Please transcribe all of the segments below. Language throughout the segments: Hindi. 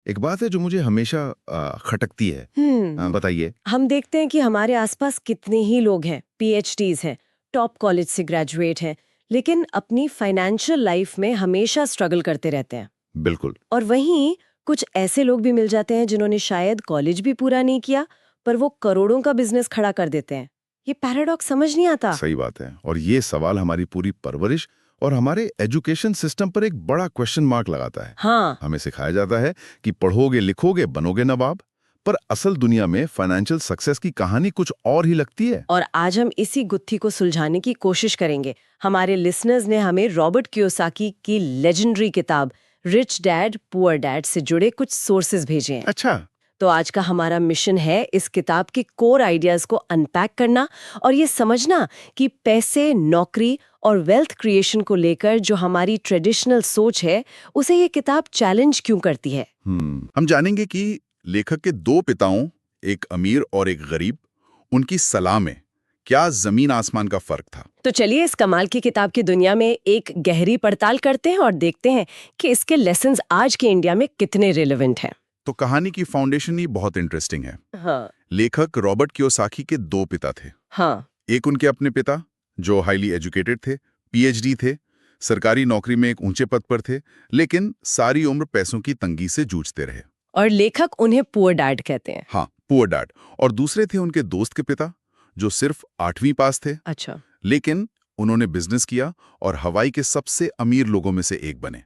एक बात है जो मुझे हमेशा खटकती है। बताइए। हम देखते हैं कि हमारे आसपास कितने ही लोग हैं, पीएचडीज हैं, टॉप कॉलेज से ग्रेजुएट हैं, लेकिन अपनी फाइनेंशियल लाइफ में हमेशा स्ट्रगल करते रहते हैं। बिल्कुल। और वहीं कुछ ऐसे लोग भी मिल जाते हैं जिन्होंने शायद कॉलेज भी पूरा नहीं किया, पर वो करोड़ों का बिजनेस खड़ा कर देते हैं। ये पैराडॉक्स समझ नहीं आता। सही बात है। और ये सवाल हमारी पूरी परवरिश और हमारे एजुकेशन सिस्टम पर एक बड़ा क्वेश्चन मार्क लगाता है। हाँ, हमें सिखाया जाता है कि पढ़ोगे लिखोगे बनोगे नवाब, पर असल दुनिया में फाइनेंशियल सक्सेस की कहानी कुछ और ही लगती है। और आज हम इसी गुत्थी को सुलझाने की कोशिश करेंगे। हमारे लिसनर्स ने हमें रॉबर्ट कियोसाकी की लेजेंडरी किताब रिच डैड पुअर डैड से जुड़े कुछ सोर्सेज भेजे हैं। अच्छा। तो आज का हमारा मिशन है इस किताब के कोर आइडियाज को अनपैक करना और ये समझना कि पैसे, नौकरी और वेल्थ क्रिएशन को लेकर जो हमारी ट्रेडिशनल सोच है, उसे ये किताब चैलेंज क्यों करती है। हम जानेंगे कि लेखक के दो पिताओं, एक अमीर और एक गरीब, उनकी सलाह में क्या जमीन आसमान का फर्क था। तो चलिए इस कमाल की किताब की दुनिया में एक गहरी पड़ताल करते हैं और देखते हैं कि इसके लेसन्स आज के इंडिया में कितने रिलेवेंट हैं। तो कहानी की फाउंडेशन ही बहुत इंटरेस्टिंग है। हाँ लेखक रॉबर्ट कियोसाकी के दो पिता थे। हाँ एक उनके अपने पिता जो हाईली एजुकेटेड थे, पीएचडी थे, सरकारी नौकरी में एक ऊंचे पद पर थे, लेकिन सारी उम्र पैसों की तंगी से जूझते रहे। और लेखक उन्हें पुअर डैड कहते हैं। हाँ, पुअर डैड। और दूसरे थे उनके दोस्त के पिता जो सिर्फ 8वीं पास थे, अच्छा। लेकिन उन्होंने बिजनेस किया और हवाई के सबसे अमीर लोगों में से एक बने।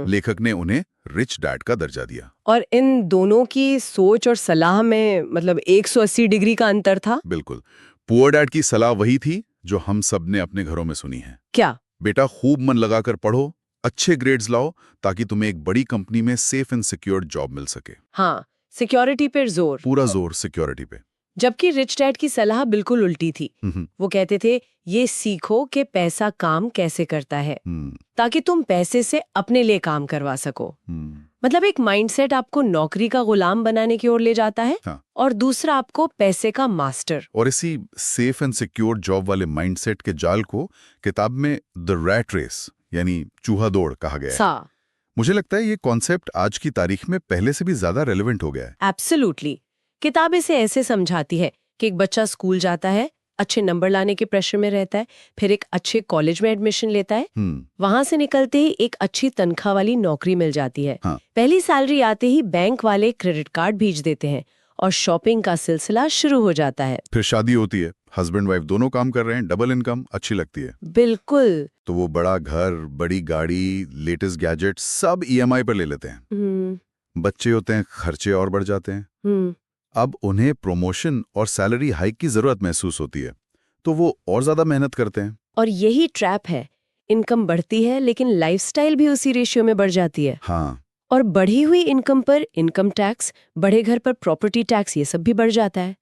लेखक ने उन्हें रिच डैड का दर्जा दिया। और इन दोनों की सोच और सलाह में मतलब 180 डिग्री का अंतर था। बिल्कुल। पुअर डैड की सलाह वही थी जो हम सब ने अपने घरों में सुनी है। क्या? बेटा, खूब मन लगाकर पढ़ो, अच्छे ग्रेड्स लाओ, ताकि तुम्हें एक बड़ी कंपनी में सेफ एंड सिक्योर्ड जॉब मिल सके। हाँ, सिक्योरिटी पर जोर। पूरा जोर सिक्योरिटी पे। जबकि रिच डैड की सलाह बिल्कुल उल्टी थी। वो कहते थे ये सीखो कि पैसा काम कैसे करता है, ताकि तुम पैसे से अपने लिए काम करवा सको। मतलब एक माइंडसेट आपको नौकरी का गुलाम बनाने की ओर ले जाता है। हाँ। और दूसरा आपको पैसे का मास्टर। और इसी सेफ एंड सिक्योर जॉब वाले माइंडसेट के जाल को किताब में द रैट रेस यानी चूहा दौड़ कहा गया है। मुझे लगता है ये कॉन्सेप्ट आज की तारीख में पहले से भी ज्यादा रेलेवेंट हो गया है। एब्सोल्युटली। किताब इसे ऐसे समझाती है कि एक बच्चा स्कूल जाता है, अच्छे नंबर लाने के प्रेशर में रहता है, फिर एक अच्छे कॉलेज में एडमिशन लेता है, वहां से निकलते ही एक अच्छी तनख्वाह वाली नौकरी मिल जाती है। हाँ। पहली सैलरी आते ही बैंक वाले क्रेडिट कार्ड भेज देते हैं और शॉपिंग का सिलसिला शुरू हो जाता है। फिर शादी होती है, हस्बैंड वाइफ दोनों काम कर रहे हैं, डबल इनकम अच्छी लगती है। बिल्कुल। तो वो बड़ा घर, बड़ी गाड़ी, लेटेस्ट गैजेट सब ईएमआई पर ले लेते हैं। बच्चे होते हैं, खर्चे और बढ़ जाते हैं। अब उन्हें प्रमोशन और सैलरी हाइक की जरूरत महसूस होती है, तो वो और ज्यादा मेहनत करते हैं। और यही ट्रैप है, इनकम बढ़ती है लेकिन लाइफस्टाइल भी उसी रेशियो में बढ़ जाती है। हाँ। और बढ़ी हुई इनकम पर इनकम टैक्स, बढ़े घर पर प्रॉपर्टी टैक्स, ये सब भी बढ़ जाता है।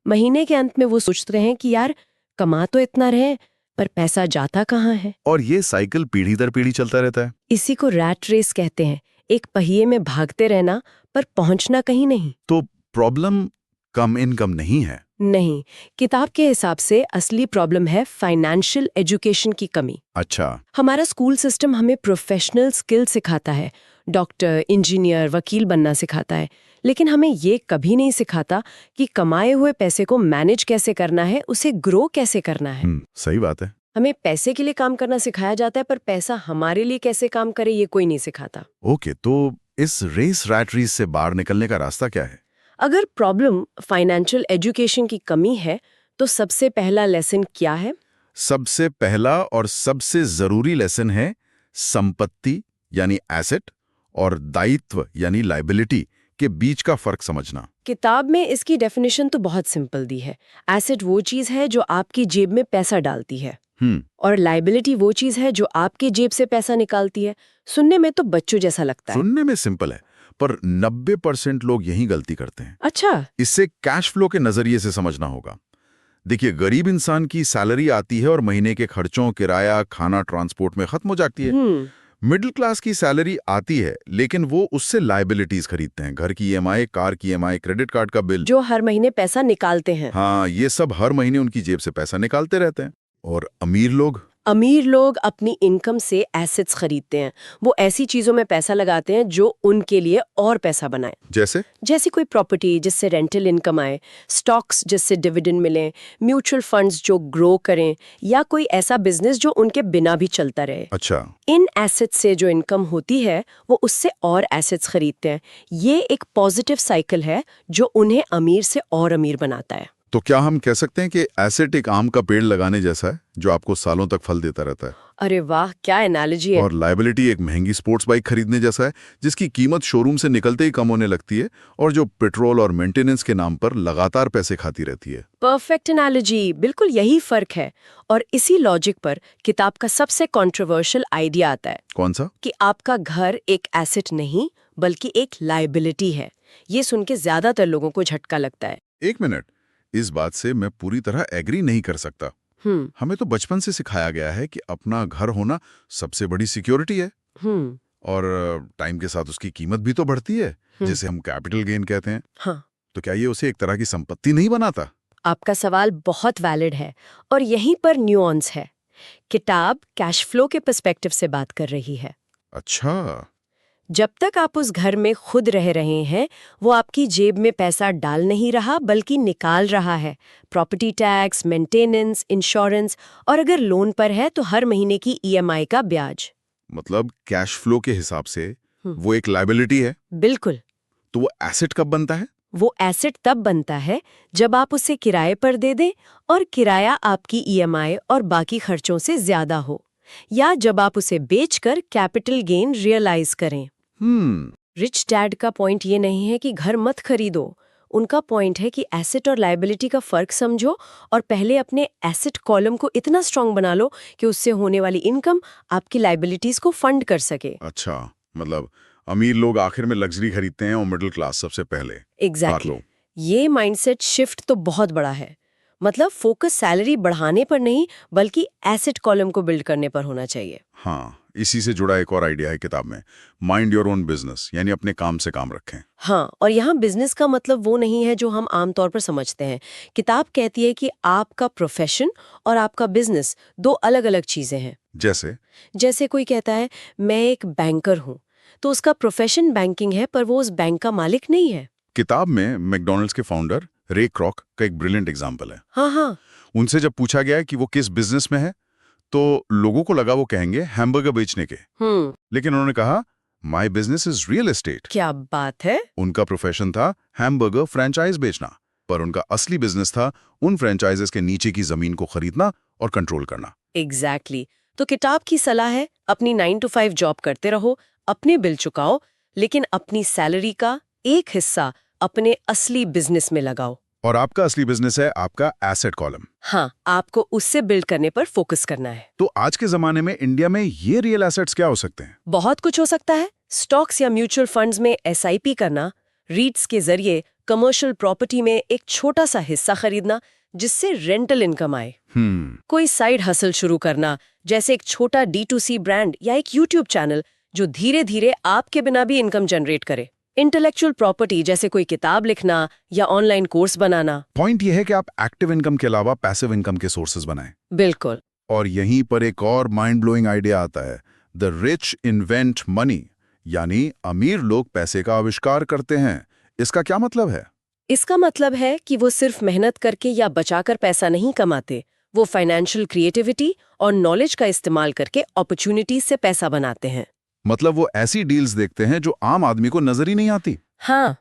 महीने के अंत में वो सोचते हैं कि यार कमा तो इतना रहे पर पैसा जाता कहाँ है। और ये साइकिल पीढ़ी दर पीढ़ी चलता रहता है। इसी को रैट रेस कहते हैं, एक पहिए में भागते रहना पर पहुंचना कहीं नहीं। तो प्रॉब्लम कम इनकम नहीं है। नहीं, किताब के हिसाब से असली प्रॉब्लम है फाइनेंशियल एजुकेशन की कमी। अच्छा। हमारा स्कूल सिस्टम हमें प्रोफेशनल स्किल सिखाता है, डॉक्टर, इंजीनियर, वकील बनना सिखाता है, लेकिन हमें ये कभी नहीं सिखाता कि कमाए हुए पैसे को मैनेज कैसे करना है, उसे ग्रो कैसे करना है। सही बात है। हमें पैसे के लिए काम करना सिखाया जाता है, पर पैसा हमारे लिए कैसे काम करे ये कोई नहीं सिखाता। ओके, तो इस रैट रेस से बाहर निकलने का रास्ता क्या है? अगर प्रॉब्लम फाइनेंशियल एजुकेशन की कमी है, तो सबसे पहला लेसन क्या है? सबसे पहला और सबसे जरूरी लेसन है संपत्ति यानी एसेट और दायित्व यानी लायबिलिटी के बीच का फर्क समझना। किताब में इसकी डेफिनेशन तो बहुत सिंपल दी है। एसेट वो चीज है जो आपकी जेब में पैसा डालती है, और लायबिलिटी वो चीज है जो आपकी जेब से पैसा निकालती है। सुनने में तो बच्चों जैसा लगता है। सुनने में सिंपल है, पर 90% लोग यही गलती करते हैं। अच्छा। इससे कैश फ्लो के नजरिए से समझना होगा। देखिए, गरीब इंसान की सैलरी आती है और महीने के खर्चों, किराया, खाना, ट्रांसपोर्ट में खत्म हो जाती है। मिडिल क्लास की सैलरी आती है, लेकिन वो उससे लायबिलिटीज खरीदते हैं, घर की ईएमआई, कार की ईएमआई, क्रेडिट कार्ड का बिल, जो हर महीने पैसा निकालते हैं। हाँ, ये सब हर महीने उनकी जेब से पैसा निकालते रहते हैं। और अमीर लोग अमीर लोग अपनी इनकम से एसेट्स खरीदते हैं। वो ऐसी चीजों में पैसा लगाते हैं जो उनके लिए और पैसा बनाए। जैसे कोई प्रॉपर्टी जिससे रेंटल इनकम आए, स्टॉक्स जिससे डिविडेंड मिले, म्यूचुअल फंड्स जो ग्रो करें, या कोई ऐसा बिजनेस जो उनके बिना भी चलता रहे। अच्छा। इन एसेट्स से जो इनकम होती है वो उससे और एसेट्स खरीदते हैं। ये एक पॉजिटिव साइकिल है जो उन्हें अमीर से और अमीर बनाता है। तो क्या हम कह सकते हैं कि एसेट एक आम का पेड़ लगाने जैसा है जो आपको सालों तक फल देता रहता है? अरे वाह, क्या एनालॉजी है। और लायबिलिटी एक महंगी स्पोर्ट्स बाइक खरीदने जैसा है जिसकी कीमत शोरूम से निकलते ही कम होने लगती है और जो पेट्रोल और मेंटेनेंस के नाम पर लगातार पैसे खाती रहती है। परफेक्ट एनालॉजी, बिल्कुल यही फर्क है। और इसी लॉजिक पर किताब का सबसे कंट्रोवर्शियल आइडिया आता है। कौन सा? कि आपका घर एक एसेट नहीं बल्कि एक लायबिलिटी है। ये सुन के ज्यादातर लोगों को झटका लगता है। एक मिनट, इस बात से मैं पूरी तरह एग्री नहीं कर सकता। हमें तो बचपन से सिखाया गया है कि अपना घर होना सबसे बड़ी सिक्योरिटी है और टाइम के साथ उसकी कीमत भी तो बढ़ती है, जिसे हम कैपिटल गेन कहते हैं। हाँ। तो क्या ये उसे एक तरह की संपत्ति नहीं बनाता? आपका सवाल बहुत वैलिड है और यहीं पर न्यूआंस है। किताब कैश फ्लो के पर्सपेक्टिव से बात कर रही है। अच्छा। जब तक आप उस घर में खुद रह रहे हैं, वो आपकी जेब में पैसा डाल नहीं रहा बल्कि निकाल रहा है। प्रॉपर्टी टैक्स, मेंटेनेंस, इंश्योरेंस और अगर लोन पर है तो हर महीने की ईएमआई का ब्याज। मतलब कैश फ्लो के हिसाब से वो एक लायबिलिटी है। बिल्कुल। तो वो एसेट कब बनता है? वो एसेट तब बनता है जब आप उसे किराए पर दे दें और किराया आपकी ईएमआई और बाकी खर्चों से ज्यादा हो, या जब आप उसे बेचकर कैपिटल गेन रियलाइज करें। रिच डैड का पॉइंट ये नहीं है कि घर मत खरीदो। उनका पॉइंट है कि एसेट और लायबिलिटी का फर्क समझो और पहले अपने एसेट कॉलम को इतना स्ट्रांग बना लो कि उससे होने वाली इनकम आपकी लायबिलिटीज को फंड कर सके। अच्छा, मतलब अमीर लोग आखिर में लग्जरी खरीदते हैं और मिडिल क्लास सबसे पहले। एग्जैक्टली। ये माइंडसेट शिफ्ट तो बहुत बड़ा है। मतलब फोकस सैलरी बढ़ाने पर नहीं बल्कि एसेट कॉलम को बिल्ड करने पर होना चाहिए। हाँ, इसी से जुड़ा एक और आइडिया है किताब में, माइंड योर ओन बिजनेस, यानी अपने काम से काम रखें। हाँ, और यहाँ बिजनेस का मतलब वो नहीं है जो हम आमतौर पर समझते हैं। किताब कहती है कि आपका प्रोफेशन और आपका बिजनेस दो अलग अलग चीजें हैं। जैसे कोई कहता है मैं एक बैंकर हूँ, तो उसका प्रोफेशन बैंकिंग है पर वो उस बैंक का मालिक नहीं है। किताब में मैकडॉनल्ड्स के फाउंडर रे क्रॉक का एक ब्रिलियंट एग्जाम्पल है। हाँ। उनसे जब पूछा गया कि वो किस बिजनेस में है तो लोगों को लगा वो कहेंगे हैमबर्गर बेचने के। लेकिन उन्होंने कहा my business is real estate. क्या बात है। उनका प्रोफेशन था हैमबर्गर फ्रेंचाइज बेचना, पर उनका असली बिजनेस था उन फ्रेंचाइजेस के नीचे की जमीन को खरीदना और कंट्रोल करना। एग्जैक्टली। तो किताब की सलाह है अपनी 9 to 5 जॉब करते रहो, अपने बिल चुकाओ, लेकिन अपनी सैलरी का एक हिस्सा अपने असली बिजनेस में लगाओ। और आपका असली बिजनेस है आपका एसेट कॉलम। हाँ, आपको उससे बिल्ड करने पर फोकस करना है। तो आज के जमाने में इंडिया में ये रियल एसेट्स क्या हो सकते हैं? बहुत कुछ हो सकता है। स्टॉक्स या म्यूचुअल फंड्स में एसआईपी करना, रीट्स के जरिए कमर्शियल प्रॉपर्टी में एक छोटा सा हिस्सा खरीदना जिससे रेंटल इनकम आए। कोई साइड हसल शुरू करना, जैसे एक छोटा D2C ब्रांड या एक यूट्यूब चैनल जो धीरे धीरे आपके बिना भी इनकम जनरेट करे। इंटेलेक्चुअल प्रॉपर्टी जैसे कोई किताब लिखना या ऑनलाइन कोर्स बनाना। पॉइंट यह है कि आप एक्टिव इनकम के अलावा पैसिव इनकम के सोर्सेज बनाएं। बिल्कुल। और यहीं पर एक और माइंड ब्लोइंग आइडिया आता है, द रिच इन्वेंट मनी, यानी अमीर लोग पैसे का आविष्कार करते हैं। इसका क्या मतलब है? इसका मतलब है कि वो सिर्फ मेहनत करके या बचाकर पैसा नहीं कमाते, वो फाइनेंशियल क्रिएटिविटी और नॉलेज का इस्तेमाल करके अपॉर्चुनिटीज से पैसा बनाते हैं। मतलब वो ऐसी डील्स देखते हैं जो आम आदमी को नजर ही नहीं आती। हाँ।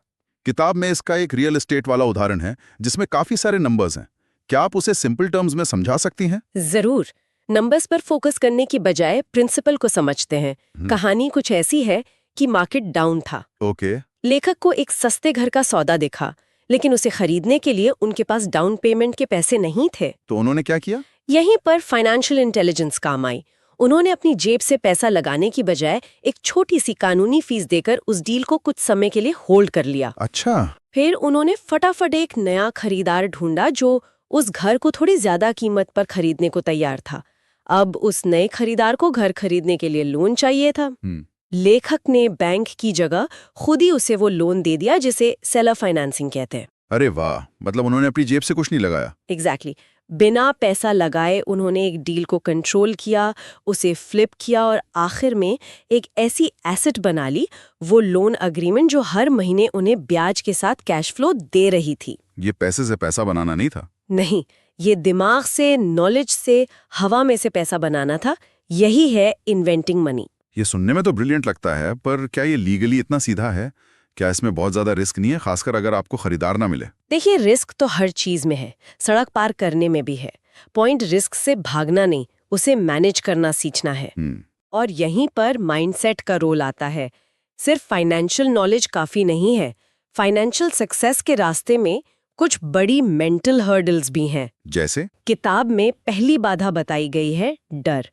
किताब में इसका एक रियल एस्टेट वाला उदाहरण है जिसमें काफी सारे नंबर्स हैं। क्या आप उसे सिंपल टर्म्स में समझा सकती हैं? जरूर। नंबर्स पर फोकस करने की बजाय प्रिंसिपल को समझते हैं। कहानी कुछ ऐसी है कि मार्केट डाउन था। ओके। लेखक को एक सस्ते घर का सौदा दिखा, लेकिन उसे खरीदने के लिए उनके पास डाउन पेमेंट के पैसे नहीं थे। तो उन्होंने क्या किया? यहीं पर फाइनेंशियल इंटेलिजेंस काम आई। उन्होंने अपनी जेब से पैसा लगाने की बजाय एक छोटी सी कानूनी फीस देकर उस डील को कुछ समय के लिए होल्ड कर लिया। अच्छा। फिर उन्होंने फटाफट एक नया खरीदार ढूंढा जो उस घर को थोड़ी ज्यादा कीमत पर खरीदने को तैयार था। अब उस नए खरीदार को घर खरीदने के लिए लोन चाहिए था। लेखक ने बैंक की जगह खुद ही उसे वो लोन दे दिया जिसे सेलर फाइनेंसिंग कहते हैं। अरे वाह, मतलब उन्होंने अपनी जेब से कुछ नहीं लगाया। एग्जैक्टली। बिना पैसा लगाए उन्होंने एक डील को कंट्रोल किया, उसे फ्लिप किया और आखिर में एक ऐसी एसेट बना ली, वो लोन अग्रीमेंट जो हर महीने उन्हें ब्याज के साथ कैश फ्लो दे रही थी। ये पैसे से पैसा बनाना नहीं था। नहीं, ये दिमाग से, नॉलेज से, हवा में से पैसा बनाना था। यही है इन्वेंटिंग मनी। ये सुनने में तो ब्रिलियंट लगता है, पर क्या ये लीगली इतना सीधा है? क्या इसमें बहुत ज्यादा रिस्क नहीं है, खासकर अगर आपको खरीदार ना मिले? देखिए, रिस्क तो हर चीज में है, सड़क पार करने में भी है। पॉइंट रिस्क से भागना नहीं, उसे मैनेज करना सीखना है। और यहीं पर माइंडसेट का रोल आता है। सिर्फ फाइनेंशियल नॉलेज काफी नहीं है। फाइनेंशियल सक्सेस के रास्ते में कुछ बड़ी मेंटल हर्डल्स भी हैं। जैसे? किताब में पहली बाधा बताई गई है डर,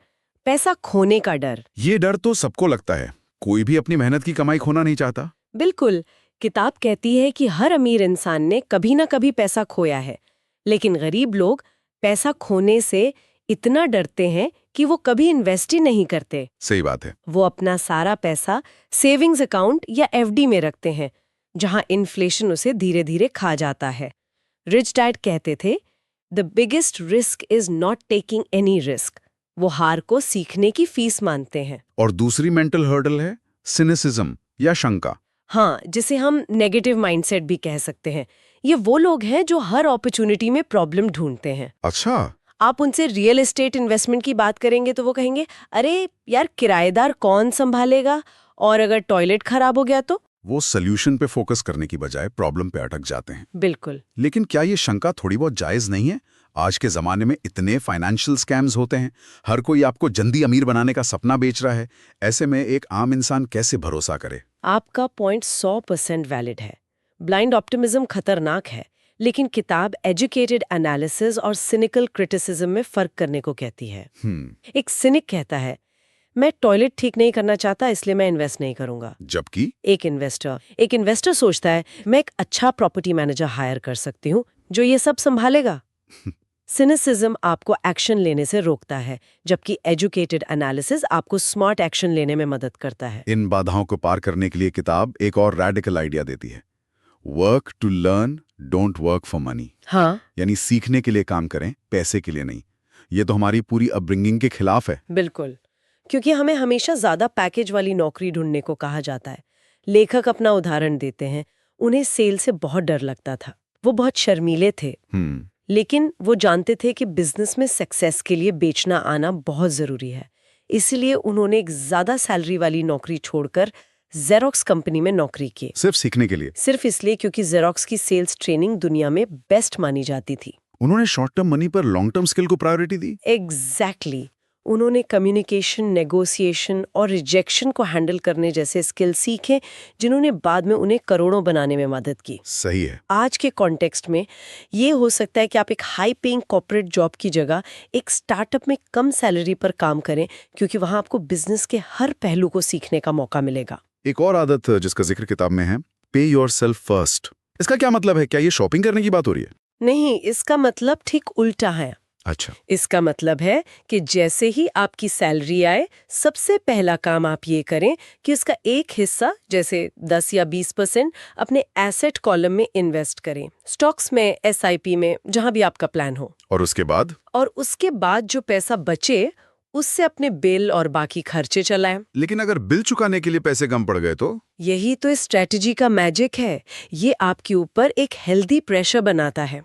पैसा खोने का डर। ये डर तो सबको लगता है, कोई भी अपनी मेहनत की कमाई खोना नहीं चाहता। बिल्कुल, किताब कहती है कि हर अमीर इंसान ने कभी ना कभी पैसा खोया है, लेकिन गरीब लोग पैसा खोने से इतना डरते हैं कि वो कभी इन्वेस्ट ही नहीं करते। सही बात है। वो अपना सारा पैसा सेविंग्स अकाउंट या एफडी में रखते हैं, जहां इन्फ्लेशन उसे धीरे धीरे खा जाता है। रिच डैड कहते थे, the biggest risk is not taking any risk. वो हार को सीखने की फीस मानते हैं। और दूसरी मेंटल हर्डल है सिनिसिज्म या शंका। हाँ, जिसे हम नेगेटिव माइंडसेट भी कह सकते हैं। ये वो लोग हैं जो हर अपॉर्चुनिटी में प्रॉब्लम ढूंढते हैं। अच्छा। आप उनसे रियल एस्टेट इन्वेस्टमेंट की बात करेंगे तो वो कहेंगे, अरे यार, किराएदार कौन संभालेगा, और अगर टॉयलेट खराब हो गया तो? वो सोल्यूशन पे फोकस करने की बजाय प्रॉब्लम पे अटक जाते हैं। बिल्कुल। लेकिन क्या ये शंका थोड़ी बहुत जायज नहीं है? आज के जमाने में इतने फाइनेंशियल स्कैम्स होते हैं, हर कोई आपको जल्दी अमीर बनाने का सपना बेच रहा है। ऐसे में एक आम इंसान कैसे भरोसा करे? आपका पॉइंट 100% वैलिड है। ब्लाइंड ऑप्टिमिज्म खतरनाक है, लेकिन किताब एजुकेटेड एनालिसिस और सिनिकल क्रिटिसिज्म में फर्क करने को कहती है। एक सिनिक कहता है, मैं टॉयलेट ठीक नहीं करना चाहता, इसलिए मैं इन्वेस्ट नहीं करूंगा। जबकि एक इन्वेस्टर सोचता है, मैं एक अच्छा प्रॉपर्टी मैनेजर हायर कर सकती हूँ जो ये सब संभालेगा। सिनिसिज्म आपको एक्शन लेने से रोकता है, जबकि एजुकेटेड एनालिसिस आपको स्मार्ट एक्शन लेने में मदद करता है। इन बाधाओं को पार करने के लिए किताब एक और रैडिकल आइडिया देती है, work to learn, don't work for money. हाँ, यानी सीखने के लिए काम करें, पैसे के लिए नहीं। ये तो हमारी पूरी अपब्रिंगिंग के खिलाफ है। बिल्कुल, क्योंकि हमें हमेशा ज्यादा पैकेज वाली नौकरी ढूंढने को कहा जाता है। लेखक अपना उदाहरण देते हैं, उन्हें सेल से बहुत डर लगता था, वो बहुत शर्मीले थे। लेकिन वो जानते थे कि बिजनेस में सक्सेस के लिए बेचना आना बहुत जरूरी है। इसलिए उन्होंने एक ज्यादा सैलरी वाली नौकरी छोड़कर जेरोक्स कंपनी में नौकरी की। सिर्फ सीखने के लिए? सिर्फ इसलिए क्योंकि जेरोक्स की सेल्स ट्रेनिंग दुनिया में बेस्ट मानी जाती थी। उन्होंने शॉर्ट टर्म मनी पर लॉन्ग टर्म स्किल को प्रायोरिटी दी। एग्जैक्टली। उन्होंने कम्युनिकेशन, नेगोशिएशन और रिजेक्शन को हैंडल करने जैसे स्किल सीखे, जिन्होंने बाद में उन्हें करोड़ों बनाने में मदद की। सही है। आज के कॉन्टेक्स्ट में ये हो सकता है कि आप एक हाई पेइंग कॉर्पोरेट जॉब की जगह एक स्टार्टअप में कम सैलरी पर काम करें, क्योंकि वहां आपको बिजनेस के हर पहलू को सीखने का मौका मिलेगा। एक और आदत जिसका जिक्र किताब में है, पे योरसेल्फ फर्स्ट। इसका क्या मतलब है? क्या ये शॉपिंग करने की बात हो रही है? नहीं, इसका मतलब ठीक उल्टा है। अच्छा। इसका मतलब है कि जैसे ही आपकी सैलरी आए, सबसे पहला काम आप ये करें कि उसका एक हिस्सा, जैसे 10 या 20%, अपने एसेट कॉलम में इन्वेस्ट करें, स्टॉक्स में, SIP में, जहां भी आपका प्लान हो। और उसके बाद जो पैसा बचे, उससे अपने बिल और बाकी खर्चे चलाएं। लेकिन अगर बिल चुकाने के लिए पैसे कम पड़ गए तो? यही तो इस स्ट्रेटजी का मैजिक है। ये आपके ऊपर एक हेल्दी प्रेशर बनाता है।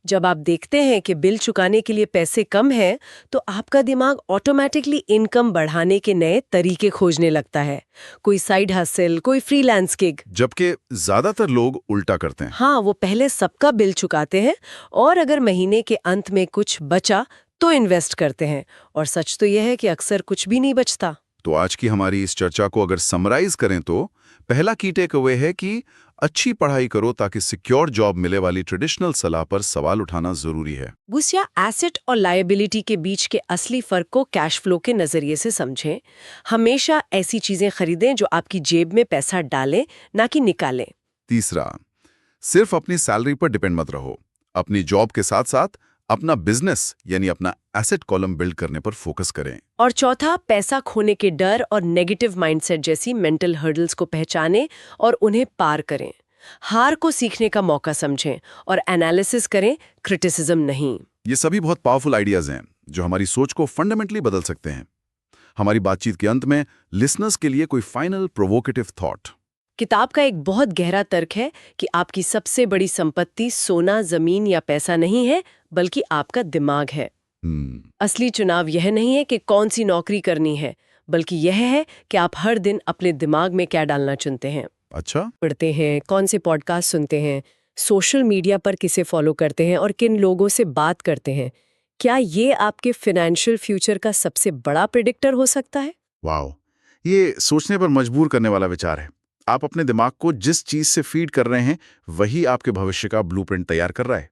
जब आप देखते हैं कि बिल चुकाने के लिए पैसे कम हैं, तो आपका दिमाग ऑटोमेटिकली इनकम बढ़ाने के नए तरीके खोजने लगता है। कोई साइड हसल, कोई फ्रीलांस गिग। जबकि ज्यादातर लोग उल्टा करते हैं। हाँ, वो पहले सबका बिल चुकाते हैं और अगर महीने के अंत में कुछ बचा तो इन्वेस्ट करते हैं। और सच तो यह है कि अक्सर कुछ भी नहीं बचता। तो आज की हमारी इस चर्चा को अगर समराइज करें तो पहला की टेक अवे है कि अच्छी पढ़ाई करो ताकि सिक्योर जॉब मिले वाली ट्रेडिशनल सलाह पर सवाल उठाना जरूरी है। दूसरा, एसेट और लायबिलिटी के बीच के असली फर्क को कैश फ्लो के नजरिए से समझें। हमेशा ऐसी चीजें खरीदें जो आपकी जेब में पैसा डालें, ना कि निकालें। तीसरा, सिर्फ अपनी सैलरी पर डिपेंड मत रहो। अपनी जॉब के साथ साथ अपना बिजनेस यानी अपना एसेट कॉलम बिल्ड करने पर फोकस करें। और चौथा, पैसा खोने के डर और नेगेटिव माइंडसेट जैसी मेंटल हर्डल्स को पहचानें और उन्हें पार करें। हार को सीखने का मौका समझें और एनालिसिस करें, क्रिटिसिज्म नहीं। ये सभी बहुत पावरफुल आइडियाज हैं जो हमारी सोच को फंडामेंटली बदल सकते हैं। हमारी बातचीत के अंत में लिसनर्स के लिए कोई फाइनल प्रोवोकेटिव थॉट। किताब का एक बहुत गहरा तर्क है कि आपकी सबसे बड़ी संपत्ति सोना, जमीन या पैसा नहीं है, बल्कि आपका दिमाग है। असली चुनाव यह नहीं है कि कौन सी नौकरी करनी है, बल्कि यह है कि आप हर दिन अपने दिमाग में क्या डालना चुनते हैं। अच्छा, पढ़ते हैं, कौन से पॉडकास्ट सुनते हैं, सोशल मीडिया पर किसे फॉलो करते हैं और किन लोगों से बात करते हैं। क्या ये आपके फाइनेंशियल फ्यूचर का सबसे बड़ा प्रेडिक्टर हो सकता है? वाह, ये सोचने पर मजबूर करने वाला विचार है। आप अपने दिमाग को जिस चीज से फीड कर रहे हैं वही आपके भविष्य का ब्लूप्रिंट तैयार कर रहा है।